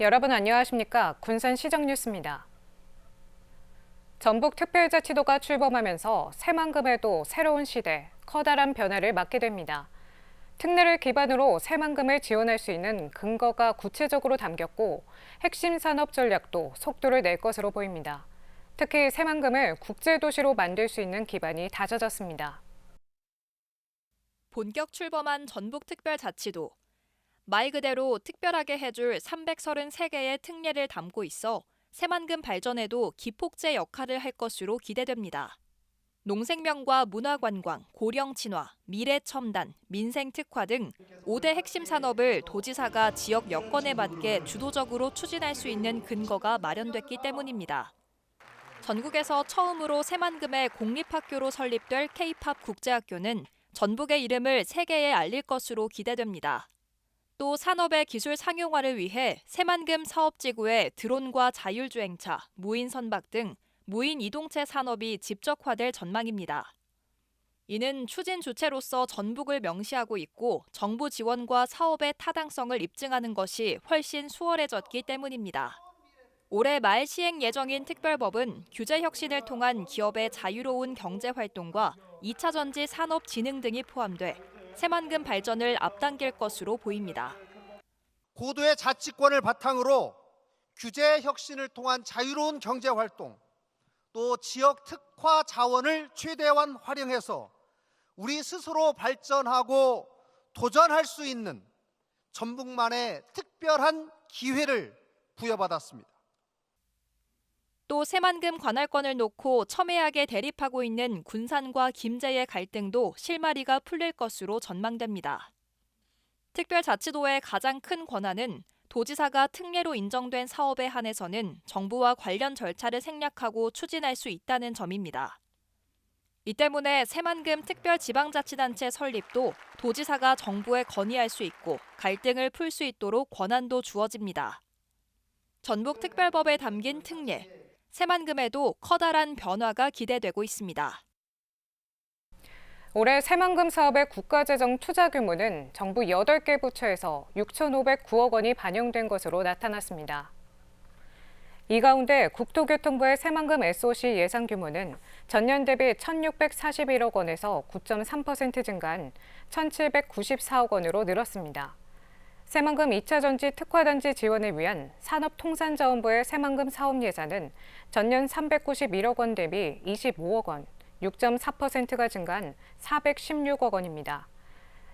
여러분 안녕하십니까? 군산시정 뉴스입니다. 전북특별자치도가 출범하면서 새만금에도 새로운 시대, 커다란 변화를 맞게 됩니다. 특례를 기반으로 새만금을 지원할 수 있는 근거가 구체적으로 담겼고 핵심 산업 전략도 속도를 낼 것으로 보입니다. 특히 새만금을 국제도시로 만들 수 있는 기반이 다져졌습니다. 본격 출범한 전북특별자치도. 말 그대로 특별하게 해줄 333개의 특례를 담고 있어 새만금 발전에도 기폭제 역할을 할 것으로 기대됩니다. 농생명과 문화관광, 고령친화, 미래첨단, 민생특화 등 5대 핵심 산업을 도지사가 지역 여건에 맞게 주도적으로 추진할 수 있는 근거가 마련됐기 때문입니다. 전국에서 처음으로 새만금의 공립학교로 설립될 K-팝 국제학교는 전북의 이름을 세계에 알릴 것으로 기대됩니다. 또 산업의 기술 상용화를 위해 새만금 사업지구에 드론과 자율주행차, 무인 선박 등 무인 이동체 산업이 집적화될 전망입니다. 이는 추진 주체로서 전북을 명시하고 있고 정부 지원과 사업의 타당성을 입증하는 것이 훨씬 수월해졌기 때문입니다. 올해 말 시행 예정인 특별법은 규제 혁신을 통한 기업의 자유로운 경제활동과 2차 전지 산업 진흥 등이 포함돼 새만금 발전을 앞당길 것으로 보입니다. 고도의 자치권을 바탕으로 규제 혁신을 통한 자유로운 경제활동, 또 지역 특화 자원을 최대한 활용해서 우리 스스로 발전하고 도전할 수 있는 전북만의 특별한 기회를 부여받았습니다. 또 새만금 관할권을 놓고 첨예하게 대립하고 있는 군산과 김제의 갈등도 실마리가 풀릴 것으로 전망됩니다. 특별자치도의 가장 큰 권한은 도지사가 특례로 인정된 사업에 한해서는 정부와 관련 절차를 생략하고 추진할 수 있다는 점입니다. 이 때문에 새만금 특별지방자치단체 설립도 도지사가 정부에 건의할 수 있고 갈등을 풀 수 있도록 권한도 주어집니다. 전북특별법에 담긴 특례, 새만금에도 커다란 변화가 기대되고 있습니다. 올해 새만금 사업의 국가재정 투자 규모는 정부 8개 부처에서 6,509억 원이 반영된 것으로 나타났습니다. 이 가운데 국토교통부의 새만금 SOC 예상 규모는 전년 대비 1,641억 원에서 9.3% 증가한 1,794억 원으로 늘었습니다. 새만금 2차 전지 특화단지 지원을 위한 산업통상자원부의 새만금 사업 예산은 전년 391억 원 대비 25억 원, 6.4%가 증가한 416억 원입니다.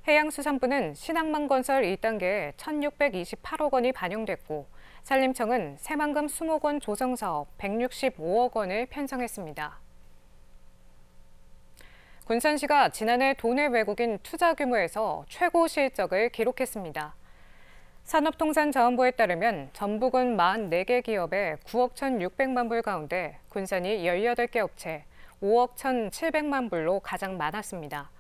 해양수산부는 신항만건설 1단계에 1,628억 원이 반영됐고 산림청은 새만금 수목원 조성사업 165억 원을 편성했습니다. 군산시가 지난해 도내 외국인 투자 규모에서 최고 실적을 기록했습니다. 산업통상자원부에 따르면 전북은 44개 기업의 9억 1,600만 불 가운데 군산이 18개 업체 5억 1,700만 불로 가장 많았습니다.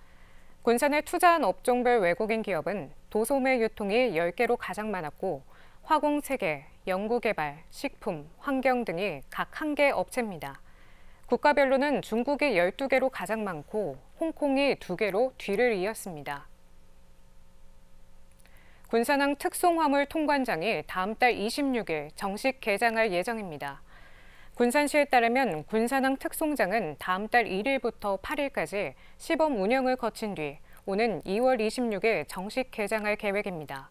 군산에 투자한 업종별 외국인 기업은 도소매 유통이 10개로 가장 많았고 화공 3개, 연구개발, 식품, 환경 등이 각 1개 업체입니다. 국가별로는 중국이 12개로 가장 많고 홍콩이 2개로 뒤를 이었습니다. 군산항 특송화물 통관장이 다음 달 26일 정식 개장할 예정입니다. 군산시에 따르면 군산항 특송장은 다음 달 1일부터 8일까지 시범 운영을 거친 뒤 오는 2월 26일 정식 개장할 계획입니다.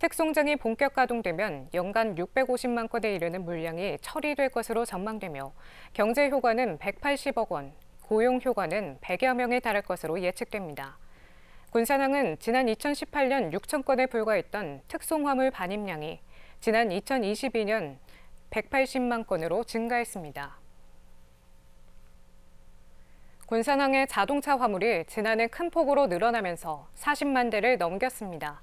특송장이 본격 가동되면 연간 650만 건에 이르는 물량이 처리될 것으로 전망되며 경제 효과는 180억 원, 고용 효과는 100여 명에 달할 것으로 예측됩니다. 군산항은 지난 2018년 6천 건에 불과했던 특송화물 반입량이 지난 2022년 180만 건으로 증가했습니다. 군산항의 자동차 화물이 지난해 큰 폭으로 늘어나면서 40만 대를 넘겼습니다.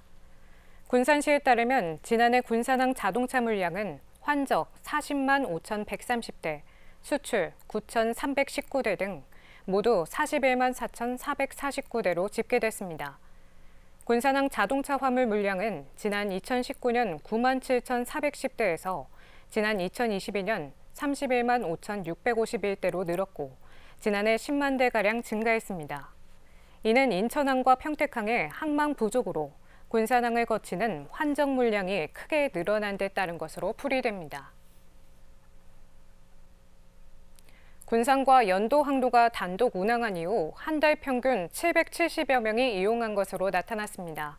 군산시에 따르면 지난해 군산항 자동차 물량은 환적 40만 5,130대, 수출 9,319대 등 모두 41만 4,449대로 집계됐습니다. 군산항 자동차 화물 물량은 지난 2019년 9만 7,410대에서 지난 2022년 31만 5,651대로 늘었고 지난해 10만 대가량 증가했습니다. 이는 인천항과 평택항의 항만 부족으로 군산항을 거치는 환정 물량이 크게 늘어난 데 따른 것으로 풀이됩니다. 군산과 연도 항로가 단독 운항한 이후 한 달 평균 770여 명이 이용한 것으로 나타났습니다.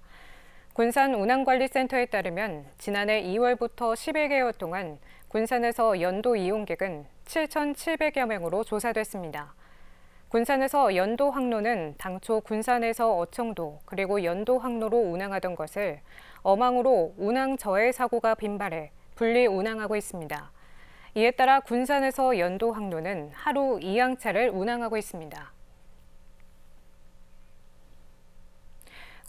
군산 운항관리센터에 따르면 지난해 2월부터 11개월 동안 군산에서 연도 이용객은 7,700여 명으로 조사됐습니다. 군산에서 연도 항로는 당초 군산에서 어청도 그리고 연도 항로로 운항하던 것을 어망으로 운항 저해 사고가 빈발해 분리 운항하고 있습니다. 이에 따라 군산에서 연도 항로는 하루 2항차를 운항하고 있습니다.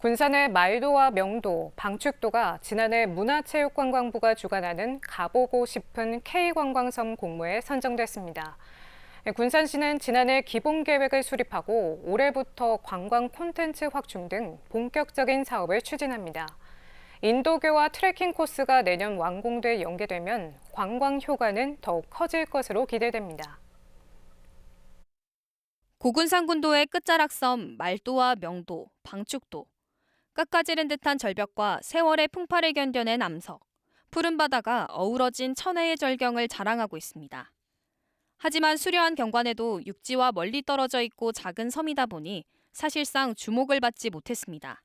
군산의 말도와 명도, 방축도가 지난해 문화체육관광부가 주관하는 가보고 싶은 K관광섬 공모에 선정됐습니다. 군산시는 지난해 기본계획을 수립하고 올해부터 관광 콘텐츠 확충 등 본격적인 사업을 추진합니다. 인도교와 트레킹 코스가 내년 완공돼 연계되면 관광 효과는 더욱 커질 것으로 기대됩니다. 고군산군도의 끝자락섬 말도와 명도, 방축도, 깎아지른 듯한 절벽과 세월의 풍파를 견뎌낸 암석, 푸른 바다가 어우러진 천혜의 절경을 자랑하고 있습니다. 하지만 수려한 경관에도 육지와 멀리 떨어져 있고 작은 섬이다 보니 사실상 주목을 받지 못했습니다.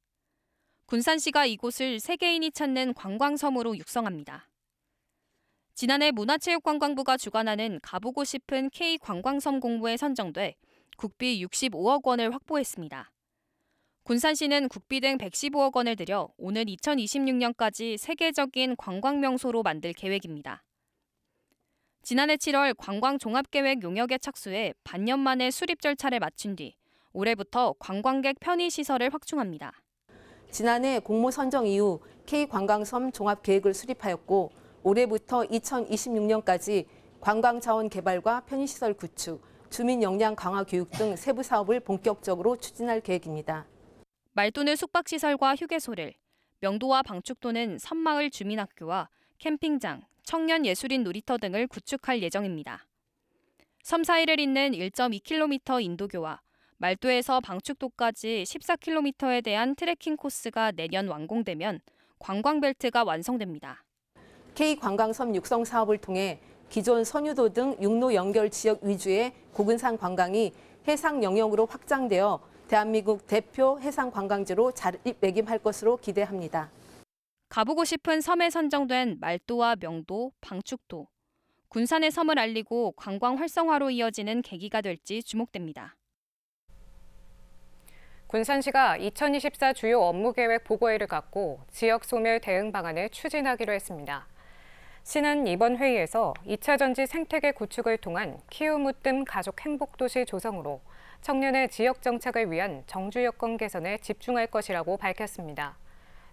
군산시가 이곳을 세계인이 찾는 관광섬으로 육성합니다. 지난해 문화체육관광부가 주관하는 가보고 싶은 K관광섬 공모에 선정돼 국비 65억 원을 확보했습니다. 군산시는 국비 등 115억 원을 들여 오는 2026년까지 세계적인 관광명소로 만들 계획입니다. 지난해 7월 관광종합계획 용역에 착수해 반년 만에 수립 절차를 마친 뒤 올해부터 관광객 편의시설을 확충합니다. 지난해 공모 선정 이후 K관광섬 종합계획을 수립하였고 올해부터 2026년까지 관광자원 개발과 편의시설 구축, 주민 역량 강화 교육 등 세부 사업을 본격적으로 추진할 계획입니다. 말도는 숙박시설과 휴게소를, 명도와 방축도는 섬마을 주민학교와 캠핑장, 청년예술인 놀이터 등을 구축할 예정입니다. 섬 사이를 잇는 1.2km 인도교와 말도에서 방축도까지 14km에 대한 트레킹 코스가 내년 완공되면 관광벨트가 완성됩니다. K관광섬 육성 사업을 통해 기존 선유도 등 육로 연결 지역 위주의 고근산 관광이 해상 영역으로 확장되어 대한민국 대표 해상 관광지로 자리매김할 것으로 기대합니다. 가보고 싶은 섬에 선정된 말도와 명도, 방축도, 군산의 섬을 알리고 관광 활성화로 이어지는 계기가 될지 주목됩니다. 군산시가 2024 주요 업무계획 보고회를 갖고 지역 소멸 대응 방안을 추진하기로 했습니다. 시는 이번 회의에서 2차 전지 생태계 구축을 통한 키우무뜸 가족 행복도시 조성으로 청년의 지역 정착을 위한 정주 여건 개선에 집중할 것이라고 밝혔습니다.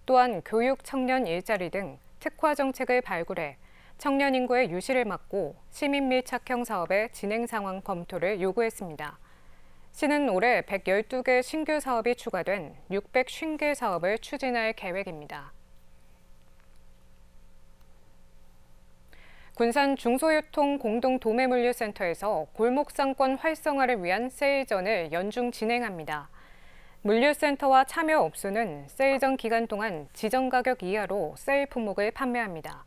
또한 교육, 청년 일자리 등 특화 정책을 발굴해 청년 인구의 유실을 막고 시민 밀착형 사업의 진행 상황 검토를 요구했습니다. 시는 올해 112개 신규 사업이 추가된 650개 사업을 추진할 계획입니다. 군산 중소유통 공동도매물류센터에서 골목상권 활성화를 위한 세일전을 연중 진행합니다. 물류센터와 참여업소는 세일전 기간 동안 지정 가격 이하로 세일 품목을 판매합니다.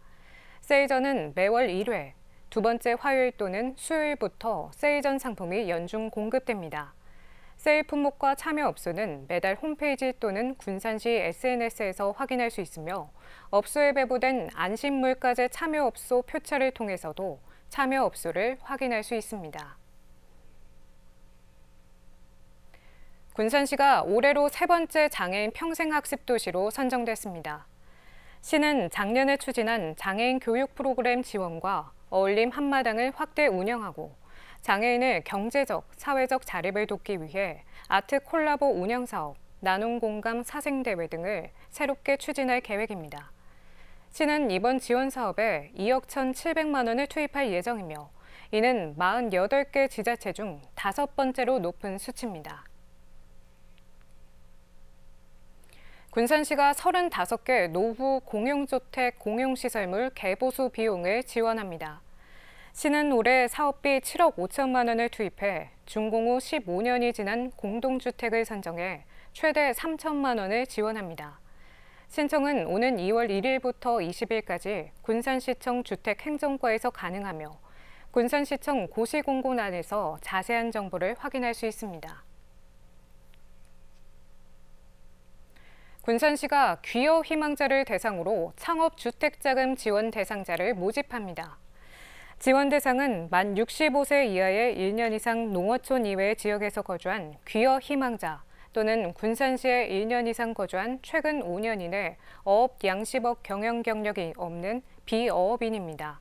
세일전은 매월 1회, 두 번째 화요일 또는 수요일부터 세일전 상품이 연중 공급됩니다. 세일 품목과 참여업소는 매달 홈페이지 또는 군산시 SNS에서 확인할 수 있으며 업소에 배부된 안심물가제 참여업소 표차를 통해서도 참여업소를 확인할 수 있습니다. 군산시가 올해로 세 번째 장애인 평생학습도시로 선정됐습니다. 시는 작년에 추진한 장애인 교육 프로그램 지원과 어울림 한마당을 확대 운영하고 장애인의 경제적, 사회적 자립을 돕기 위해 아트 콜라보 운영 사업, 나눔 공감 사생대회 등을 새롭게 추진할 계획입니다. 시는 이번 지원 사업에 2억 1,700만 원을 투입할 예정이며 이는 48개 지자체 중 5번째로 높은 수치입니다. 군산시가 35개 노후 공용주택 공용시설물 개보수 비용을 지원합니다. 시는 올해 사업비 7억 5천만 원을 투입해 준공 후 15년이 지난 공동주택을 선정해 최대 3천만 원을 지원합니다. 신청은 오는 2월 1일부터 20일까지 군산시청 주택행정과에서 가능하며 군산시청 고시공고란에서 자세한 정보를 확인할 수 있습니다. 군산시가 귀여 희망자를 대상으로 창업주택자금 지원 대상자를 모집합니다. 지원 대상은 만 65세 이하의 1년 이상 농어촌 이외의 지역에서 거주한 귀여 희망자 또는 군산시에 1년 이상 거주한 최근 5년 이내 어업 양식업 경영 경력이 없는 비어업인입니다.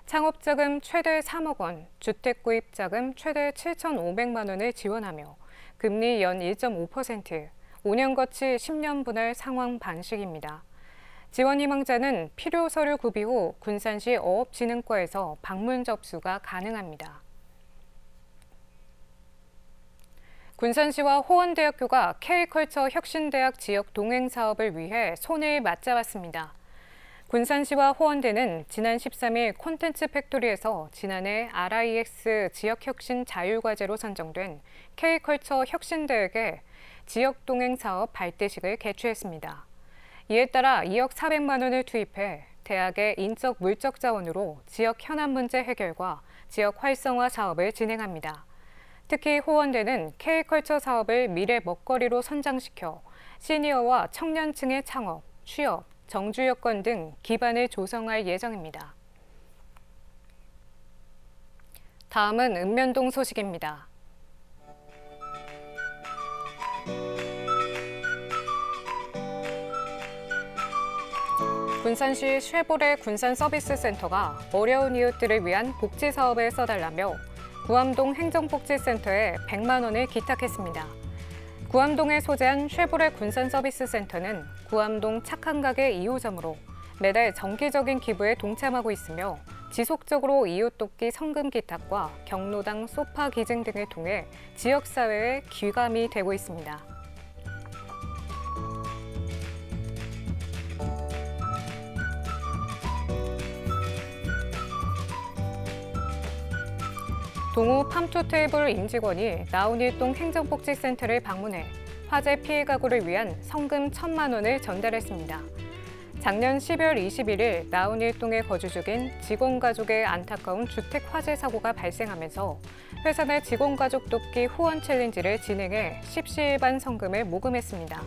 창업자금 최대 3억 원, 주택구입자금 최대 7,500만 원을 지원하며 금리 연 1.5%, 5년 거치 10년 분할 상환 방식입니다. 지원 희망자는 필요 서류 구비 후 군산시 어업진흥과에서 방문 접수가 가능합니다. 군산시와 호원대학교가 K컬처 혁신대학 지역 동행 사업을 위해 손을 맞잡았습니다. 군산시와 호원대는 지난 13일 콘텐츠 팩토리에서 지난해 RIX 지역혁신 자율과제로 선정된 K컬처 혁신대학의 지역 동행 사업 발대식을 개최했습니다. 이에 따라 2억 400만 원을 투입해 대학의 인적 물적 자원으로 지역 현안 문제 해결과 지역 활성화 사업을 진행합니다. 특히 호원대는 K컬처 사업을 미래 먹거리로 선장시켜 시니어와 청년층의 창업, 취업, 정주 여건 등 기반을 조성할 예정입니다. 다음은 읍면동 소식입니다. 군산시 쉐보레 군산서비스센터가 어려운 이웃들을 위한 복지 사업에 써달라며 구암동 행정복지센터에 100만 원을 기탁했습니다. 구암동에 소재한 쉐보레 군산서비스센터는 구암동 착한 가게 2호점으로 매달 정기적인 기부에 동참하고 있으며 지속적으로 이웃 돕기 성금 기탁과 경로당 소파 기증 등을 통해 지역사회에 귀감이 되고 있습니다. 동호 팜투테이블 임직원이 나온일동 행정복지센터를 방문해 화재 피해 가구를 위한 성금 1,000만 원을 전달했습니다. 작년 12월 21일 나온일동에 거주 중인 직원 가족의 안타까운 주택 화재 사고가 발생하면서 회사 내 직원 가족 돕기 후원 챌린지를 진행해 십시일반 성금을 모금했습니다.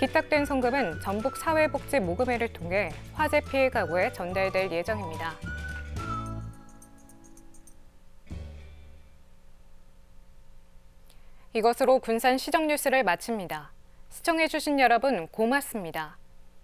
기탁된 성금은 전북 사회복지모금회를 통해 화재 피해 가구에 전달될 예정입니다. 이것으로 군산 시정 뉴스를 마칩니다. 시청해주신 여러분 고맙습니다.